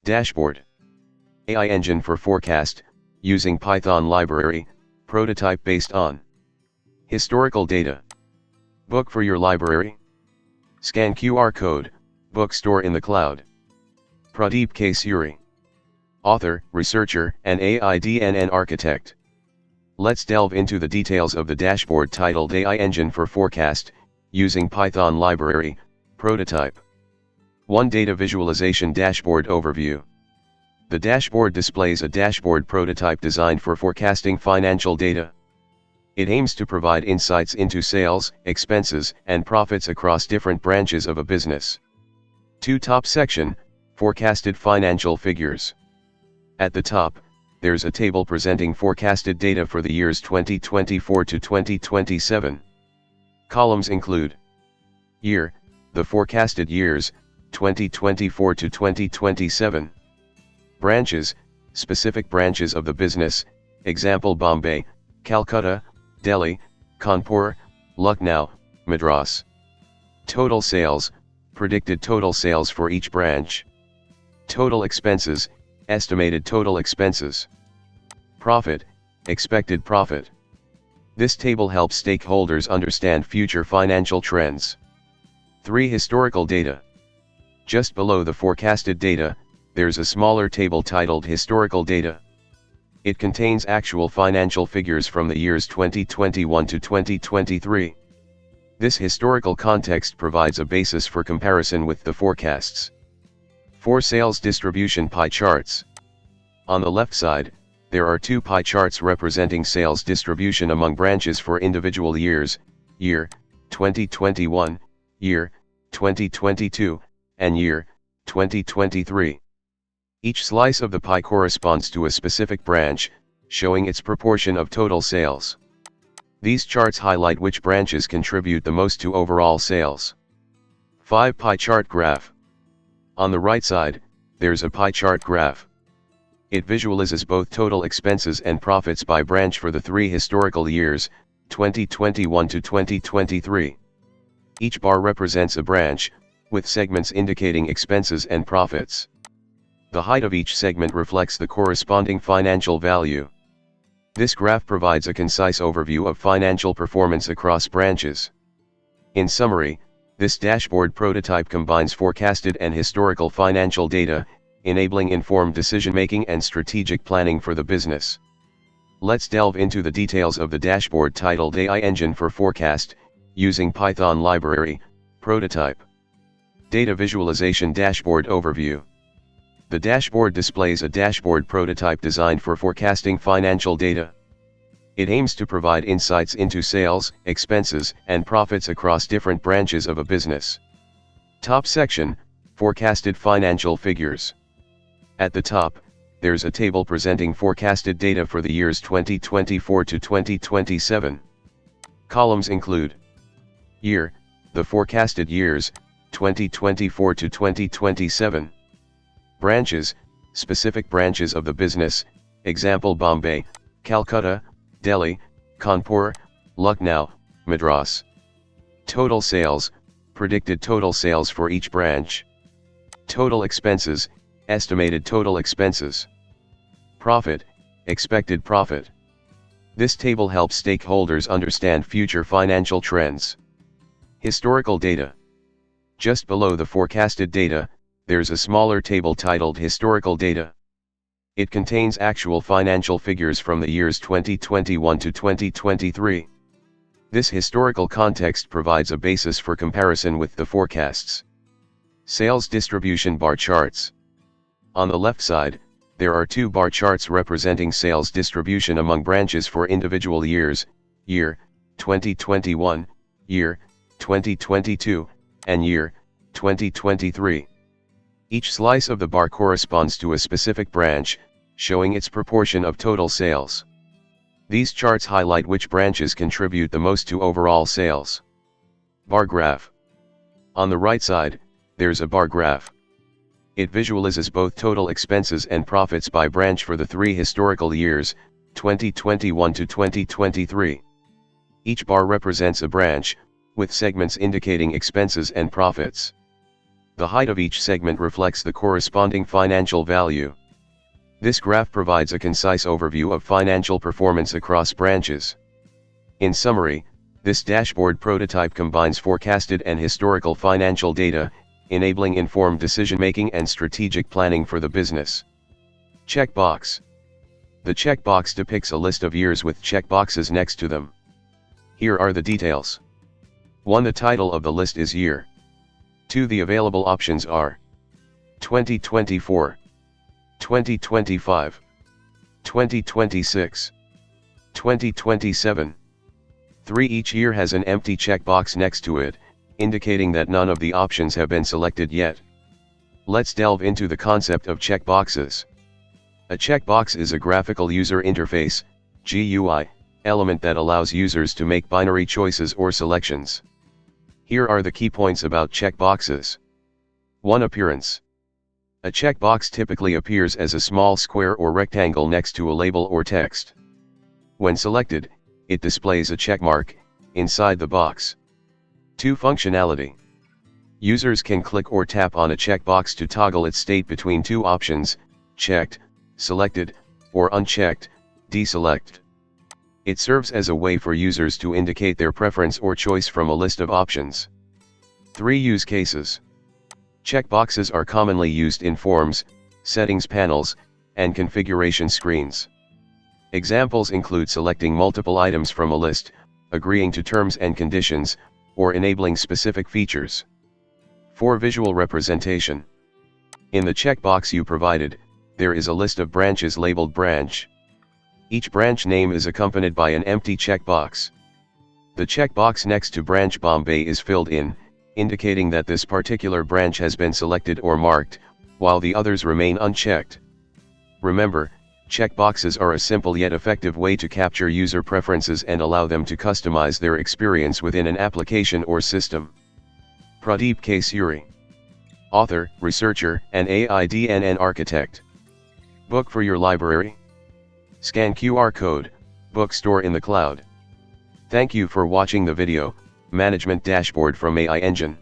Dashboard. AI engine for forecast, using Python library, prototype based on historical data. Book for your library. Scan QR code, bookstore in the cloud. Pradeep K. Suri. Author, researcher, and AI architect. Let's delve into the details of the dashboard titled AI Engine for Forecast, using Python library, prototype. 1. Data Visualization Dashboard Overview. The dashboard displays a dashboard prototype designed for forecasting financial data. It aims to provide insights into sales, expenses, and profits across different branches of a business. 2. Top section, forecasted financial figures. At the top, there's a table presenting forecasted data for the years 2024 to 2027. Columns include year, the forecasted years, 2024 to 2027. Branches, specific branches of the business, example Bombay, Calcutta, Delhi, Kanpur, Lucknow, Madras. Total sales, predicted total sales for each branch. Total expenses, estimated total expenses. Profit, expected profit. This table helps stakeholders understand future financial trends. 3. Historical data. Just below the forecasted data, there's a smaller table titled Historical Data. It contains actual financial figures from the years 2021 to 2023. This historical context provides a basis for comparison with the forecasts. 4. Sales distribution pie charts. On the left side, there are 2 pie charts representing sales distribution among branches for individual years, year 2021, year 2022, and year 2023. Each slice of the pie corresponds to a specific branch, showing its proportion of total sales. These charts highlight which branches contribute the most to overall sales. 5. Pie chart graph. On the right side, there's a pie chart graph. It visualizes both total expenses and profits by branch for the 3 historical years, 2021 to 2023. Each bar represents a branch, with segments indicating expenses and profits. The height of each segment reflects the corresponding financial value. This graph provides a concise overview of financial performance across branches. In summary, this dashboard prototype combines forecasted and historical financial data, enabling informed decision-making and strategic planning for the business. Let's delve into the details of the dashboard titled AI Engine for Forecast, using Python library, prototype. Data Visualization Dashboard Overview. The dashboard displays a dashboard prototype designed for forecasting financial data. It aims to provide insights into sales, expenses, and profits across different branches of a business. Top section, forecasted financial figures. At the top, there's a table presenting forecasted data for the years 2024 to 2027. Columns include year, the forecasted years, 2024 to 2027. Branches, specific branches of the business, example Bombay, Calcutta, Delhi, Kanpur, Lucknow, Madras. Total sales, predicted total sales for each branch. Total expenses, estimated total expenses. Profit, expected profit. This table helps stakeholders understand future financial trends. Historical data. Just below the forecasted data, there's a smaller table titled Historical Data. It contains actual financial figures from the years 2021 to 2023. This historical context provides a basis for comparison with the forecasts. Sales distribution bar charts. On the left side, there are 2 bar charts representing sales distribution among branches for individual years, year 2021, year 2022, and year 2023. Each slice of the bar corresponds to a specific branch, showing its proportion of total sales. These charts highlight which branches contribute the most to overall sales. Bar graph. On the right side, there's a bar graph. It visualizes both total expenses and profits by branch for the 3 historical years, 2021 to 2023. Each bar represents a branch, with segments indicating expenses and profits. The height of each segment reflects the corresponding financial value. This graph provides a concise overview of financial performance across branches. In summary, this dashboard prototype combines forecasted and historical financial data, enabling informed decision-making and strategic planning for the business. Checkbox. The checkbox depicts a list of years with checkboxes next to them. Here are the details. 1. The title of the list is year. 2. The available options are 2024, 2025, 2026, 2027. 3. Each year has an empty checkbox next to it, indicating that none of the options have been selected yet. Let's delve into the concept of checkboxes. A checkbox is a graphical user interface (GUI) element that allows users to make binary choices or selections. Here are the key points about checkboxes. 1. Appearance. A checkbox typically appears as a small square or rectangle next to a label or text. When selected, it displays a checkmark inside the box. 2. Functionality. Users can click or tap on a checkbox to toggle its state between two options, checked, selected, or unchecked, deselect. It serves as a way for users to indicate their preference or choice from a list of options. 3. Use cases. Checkboxes are commonly used in forms, settings panels, and configuration screens. Examples include selecting multiple items from a list, agreeing to terms and conditions, or enabling specific features. 4. Visual representation. In the checkbox you provided, there is a list of branches labeled branch. Each branch name is accompanied by an empty checkbox. The checkbox next to branch Bombay is filled in, indicating that this particular branch has been selected or marked, while the others remain unchecked. Remember, checkboxes are a simple yet effective way to capture user preferences and allow them to customize their experience within an application or system. Pradeep K. Suri. Author, researcher, and AIDNN architect. Book for your library? Scan QR code, bookstore in the cloud. Thank you for watching the video, Management Dashboard from AI Engine.